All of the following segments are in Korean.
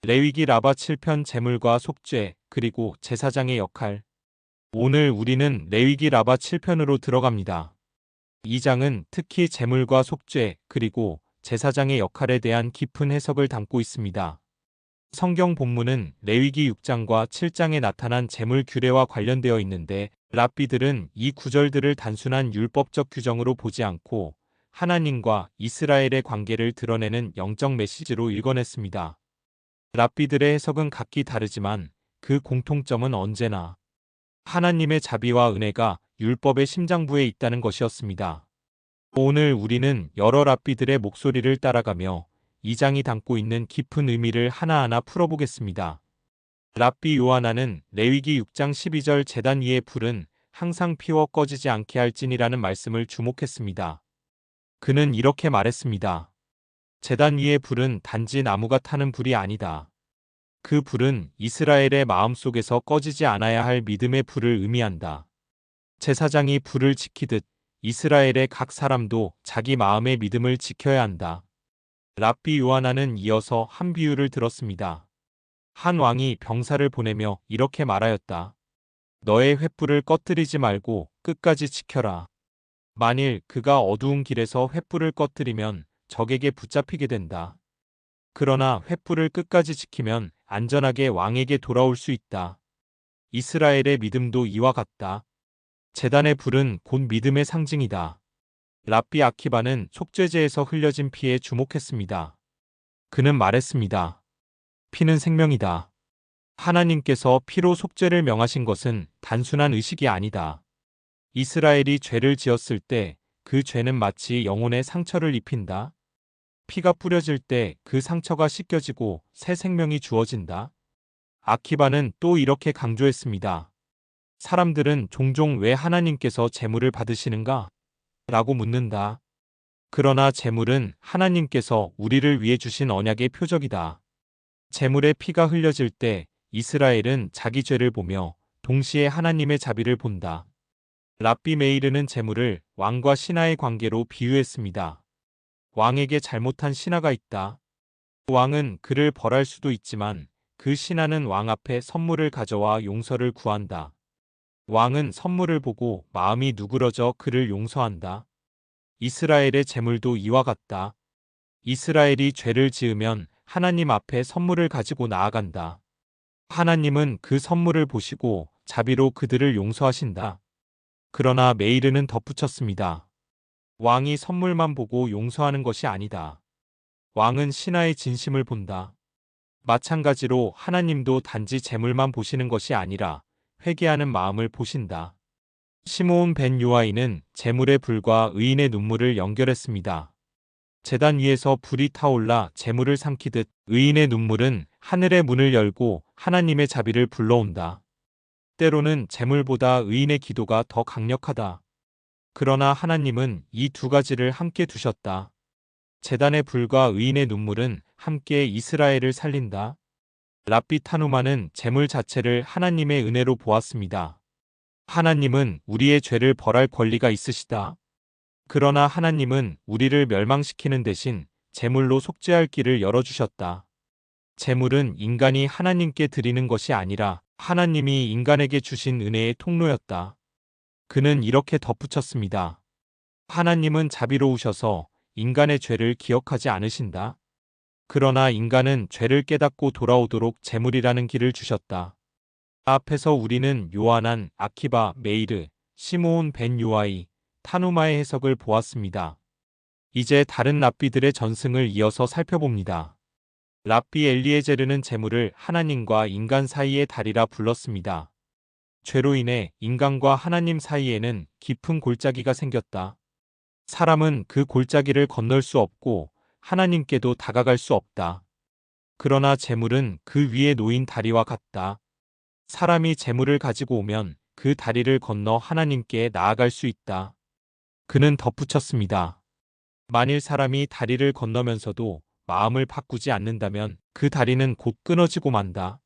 레위기 라바 7편 제물과 속죄 그리고 제사장의 역할. 오늘 우리는 레위기 라바 7편으로 들어갑니다. 이 장은 특히 제물과 속죄 그리고 제사장의 역할에 대한 깊은 해석을 담고 있습니다. 성경 본문은 레위기 6장과 7장에 나타난 제물 규례와 관련되어 있는데 랍비들은 이 구절들을 단순한 율법적 규정으로 보지 않고 하나님과 이스라엘의 관계를 드러내는 영적 메시지로 읽어냈습니다. 랍비들의 해석은 각기 다르지만 그 공통점은 언제나 하나님의 자비와 은혜가 율법의 심장부에 있다는 것이었습니다. 오늘 우리는 여러 랍비들의 목소리를 따라가며 이 장이 담고 있는 깊은 의미를 하나하나 풀어보겠습니다. 랍비 요하나는 레위기 6장 12절 제단 위의 불은 항상 피워 꺼지지 않게 할지니라는 말씀을 주목했습니다. 그는 이렇게 말했습니다. 제단 위의 불은 단지 나무가 타는 불이 아니다. 그 불은 이스라엘의 마음속에서 꺼지지 않아야 할 믿음의 불을 의미한다. 제사장이 불을 지키듯 이스라엘의 각 사람도 자기 마음의 믿음을 지켜야 한다. 랍비 요하나는 이어서 한 비유를 들었습니다. 한 왕이 병사를 보내며 이렇게 말하였다. 너의 횃불을 꺼뜨리지 말고 끝까지 지켜라. 만일 그가 어두운 길에서 횃불을 꺼뜨리면 적에게 붙잡히게 된다. 그러나 횃불을 끝까지 지키면 안전하게 왕에게 돌아올 수 있다. 이스라엘의 믿음도 이와 같다. 제단의 불은 곧 믿음의 상징이다. 랍비 아키바는 속죄제에서 흘려진 피에 주목했습니다. 그는 말했습니다. 피는 생명이다. 하나님께서 피로 속죄를 명하신 것은 단순한 의식이 아니다. 이스라엘이 죄를 지었을 때 그 죄는 마치 영혼에 상처를 입힌다. 피가 뿌려질 때 그 상처가 씻겨지고 새 생명이 주어진다. 아키바는 또 이렇게 강조했습니다. 사람들은 종종 왜 하나님께서 제물을 받으시는가? 라고 묻는다. 그러나 제물은 하나님께서 우리를 위해 주신 언약의 표적이다. 제물의 피가 흘려질 때 이스라엘은 자기 죄를 보며 동시에 하나님의 자비를 본다. 랍비 메이르는 제물을 왕과 신하의 관계로 비유했습니다. 왕에게 잘못한 신하가 있다. 왕은 그를 벌할 수도 있지만 그 신하는 왕 앞에 선물을 가져와 용서를 구한다. 왕은 선물을 보고 마음이 누그러져 그를 용서한다. 이스라엘의 제물도 이와 같다. 이스라엘이 죄를 지으면 하나님 앞에 선물을 가지고 나아간다. 하나님은 그 선물을 보시고 자비로 그들을 용서하신다. 그러나 메이르는 덧붙였습니다. 왕이 선물만 보고 용서하는 것이 아니다. 왕은 신하의 진심을 본다. 마찬가지로 하나님도 단지 제물만 보시는 것이 아니라 회개하는 마음을 보신다. 시므온 벤 요아이는 제물의 불과 의인의 눈물을 연결했습니다. 제단 위에서 불이 타올라 제물을 삼키듯 의인의 눈물은 하늘의 문을 열고 하나님의 자비를 불러온다. 때로는 제물보다 의인의 기도가 더 강력하다. 그러나 하나님은 이 두 가지를 함께 두셨다. 제단의 불과 의인의 눈물은 함께 이스라엘을 살린다. 랍비 타누마는 제물 자체를 하나님의 은혜로 보았습니다. 하나님은 우리의 죄를 벌할 권리가 있으시다. 그러나 하나님은 우리를 멸망시키는 대신 제물로 속죄할 길을 열어주셨다. 제물은 인간이 하나님께 드리는 것이 아니라 하나님이 인간에게 주신 은혜의 통로였다. 그는 이렇게 덧붙였습니다. 하나님은 자비로우셔서 인간의 죄를 기억하지 않으신다. 그러나 인간은 죄를 깨닫고 돌아오도록 제물이라는 길을 주셨다. 앞에서 우리는 요하난, 아키바, 메이르, 시므온 벤 요아이, 타누마의 해석을 보았습니다. 이제 다른 랍비들의 전승을 이어서 살펴봅니다. 랍비 엘리에제르는 제물을 하나님과 인간 사이의 다리라 불렀습니다. 죄로 인해 인간과 하나님 사이에는 깊은 골짜기가 생겼다. 사람은 그 골짜기를 건널 수 없고 하나님께도 다가갈 수 없다. 그러나 제물은 그 위에 놓인 다리와 같다. 사람이 제물을 가지고 오면 그 다리를 건너 하나님께 나아갈 수 있다. 그는 덧붙였습니다. 만일 사람이 다리를 건너면서도 마음을 바꾸지 않는다면 그 다리는 곧 끊어지고 만다.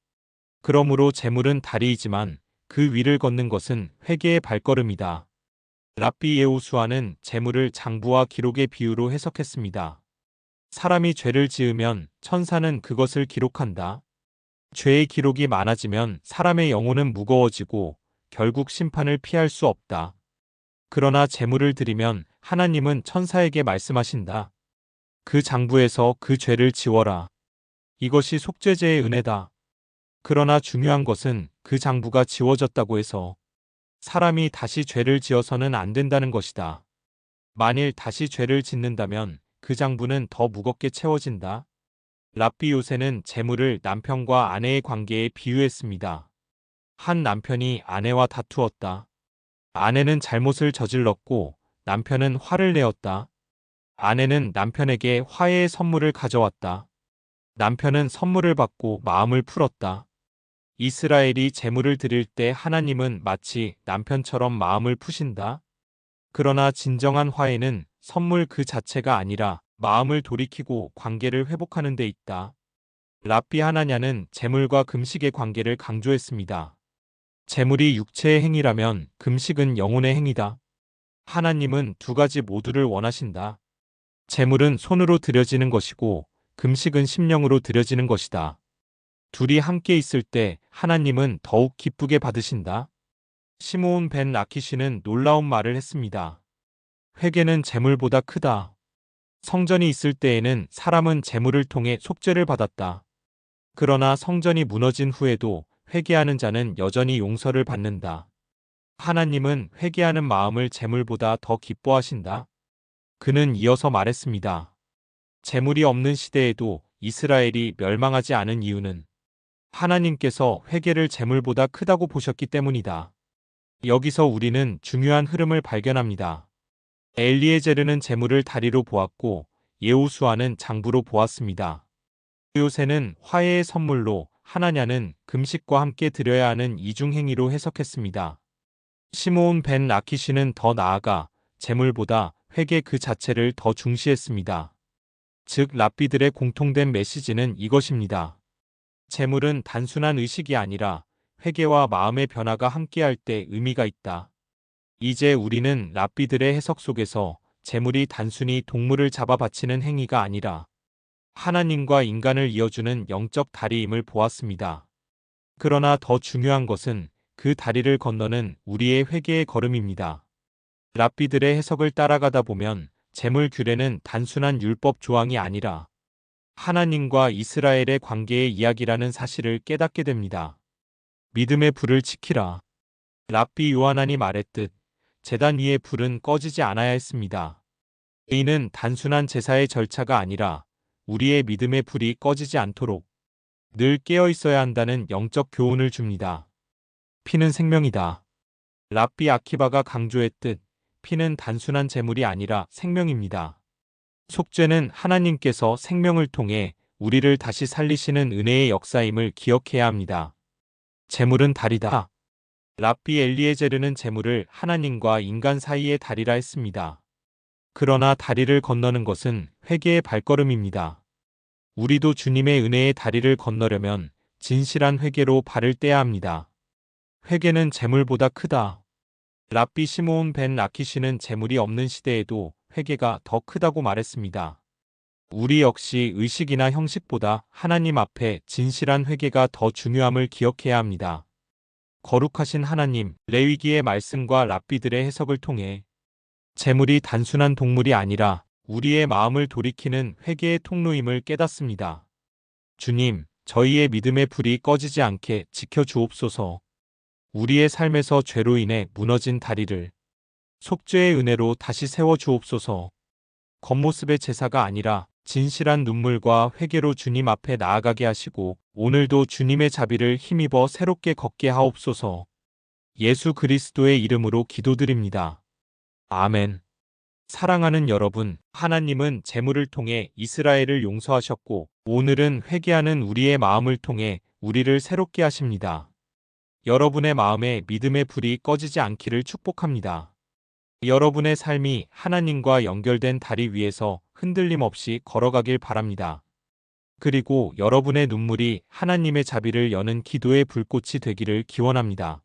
그러므로 제물은 다리이지만 그 위를 걷는 것은 회개의 발걸음이다. 랍비 예호수아는 제물을 장부와 기록의 비유로 해석했습니다. 사람이 죄를 지으면 천사는 그것을 기록한다. 죄의 기록이 많아지면 사람의 영혼은 무거워지고 결국 심판을 피할 수 없다. 그러나 제물을 드리면 하나님은 천사에게 말씀하신다. 그 장부에서 그 죄를 지워라. 이것이 속죄제의 은혜다. 그러나 중요한 것은 그 장부가 지워졌다고 해서 사람이 다시 죄를 지어서는 안 된다는 것이다. 만일 다시 죄를 짓는다면 그 장부는 더 무겁게 채워진다. 랍비 요새는 제물을 남편과 아내의 관계에 비유했습니다. 한 남편이 아내와 다투었다. 아내는 잘못을 저질렀고 남편은 화를 내었다. 아내는 남편에게 화해의 선물을 가져왔다. 남편은 선물을 받고 마음을 풀었다. 이스라엘이 제물을 드릴 때 하나님은 마치 남편처럼 마음을 푸신다. 그러나 진정한 화해는 선물 그 자체가 아니라 마음을 돌이키고 관계를 회복하는 데 있다. 랍비 하나냐는 제물과 금식의 관계를 강조했습니다. 제물이 육체의 행위라면 금식은 영혼의 행위다. 하나님은 두 가지 모두를 원하신다. 제물은 손으로 드려지는 것이고 금식은 심령으로 드려지는 것이다. 둘이 함께 있을 때 하나님은 더욱 기쁘게 받으신다. 시므온 벤 라키시는 놀라운 말을 했습니다. 회개는 제물보다 크다. 성전이 있을 때에는 사람은 제물을 통해 속죄를 받았다. 그러나 성전이 무너진 후에도 회개하는 자는 여전히 용서를 받는다. 하나님은 회개하는 마음을 제물보다 더 기뻐하신다. 그는 이어서 말했습니다. 제물이 없는 시대에도 이스라엘이 멸망하지 않은 이유는 하나님께서 회개를 제물보다 크다고 보셨기 때문이다. 여기서 우리는 중요한 흐름을 발견합니다. 엘리에제르는 제물을 다리로 보았고 예호수아는 장부로 보았습니다. 요새는 화해의 선물로, 하나냐는 금식과 함께 드려야 하는 이중행위로 해석했습니다. 시므온 벤 라키시는 더 나아가 제물보다 회개 그 자체를 더 중시했습니다. 즉 랍비들의 공통된 메시지는 이것입니다. 제물은 단순한 의식이 아니라 회개와 마음의 변화가 함께할 때 의미가 있다. 이제 우리는 랍비들의 해석 속에서 제물이 단순히 동물을 잡아 바치는 행위가 아니라 하나님과 인간을 이어주는 영적 다리임을 보았습니다. 그러나 더 중요한 것은 그 다리를 건너는 우리의 회개의 걸음입니다. 랍비들의 해석을 따라가다 보면 제물 규례는 단순한 율법 조항이 아니라 하나님과 이스라엘의 관계의 이야기라는 사실을 깨닫게 됩니다. 믿음의 불을 지키라. 랍비 요하난이 말했듯 제단 위의 불은 꺼지지 않아야 했습니다. 이는 단순한 제사의 절차가 아니라 우리의 믿음의 불이 꺼지지 않도록 늘 깨어 있어야 한다는 영적 교훈을 줍니다. 피는 생명이다. 랍비 아키바가 강조했듯 피는 단순한 제물이 아니라 생명입니다. 속죄는 하나님께서 생명을 통해 우리를 다시 살리시는 은혜의 역사임을 기억해야 합니다. 제물은 다리다. 랍비 엘리에제르는 제물을 하나님과 인간 사이의 다리라 했습니다. 그러나 다리를 건너는 것은 회개의 발걸음입니다. 우리도 주님의 은혜의 다리를 건너려면 진실한 회개로 발을 떼야 합니다. 회개는 제물보다 크다. 랍비 시므온 벤 라키시는 제물이 없는 시대에도 회개가 더 크다고 말했습니다. 우리 역시 의식이나 형식보다 하나님 앞에 진실한 회개가 더 중요함을 기억해야 합니다. 거룩하신 하나님, 레위기의 말씀과 랍비들의 해석을 통해 제물이 단순한 동물이 아니라 우리의 마음을 돌이키는 회개의 통로임을 깨닫습니다. 주님, 저희의 믿음의 불이 꺼지지 않게 지켜주옵소서. 우리의 삶에서 죄로 인해 무너진 다리를 속죄의 은혜로 다시 세워주옵소서. 겉모습의 제사가 아니라 진실한 눈물과 회개로 주님 앞에 나아가게 하시고 오늘도 주님의 자비를 힘입어 새롭게 걷게 하옵소서. 예수 그리스도의 이름으로 기도드립니다. 아멘. 사랑하는 여러분, 하나님은 제물을 통해 이스라엘을 용서하셨고 오늘은 회개하는 우리의 마음을 통해 우리를 새롭게 하십니다. 여러분의 마음에 믿음의 불이 꺼지지 않기를 축복합니다. 여러분의 삶이 하나님과 연결된 다리 위에서 흔들림 없이 걸어가길 바랍니다. 그리고 여러분의 눈물이 하나님의 자비를 여는 기도의 불꽃이 되기를 기원합니다.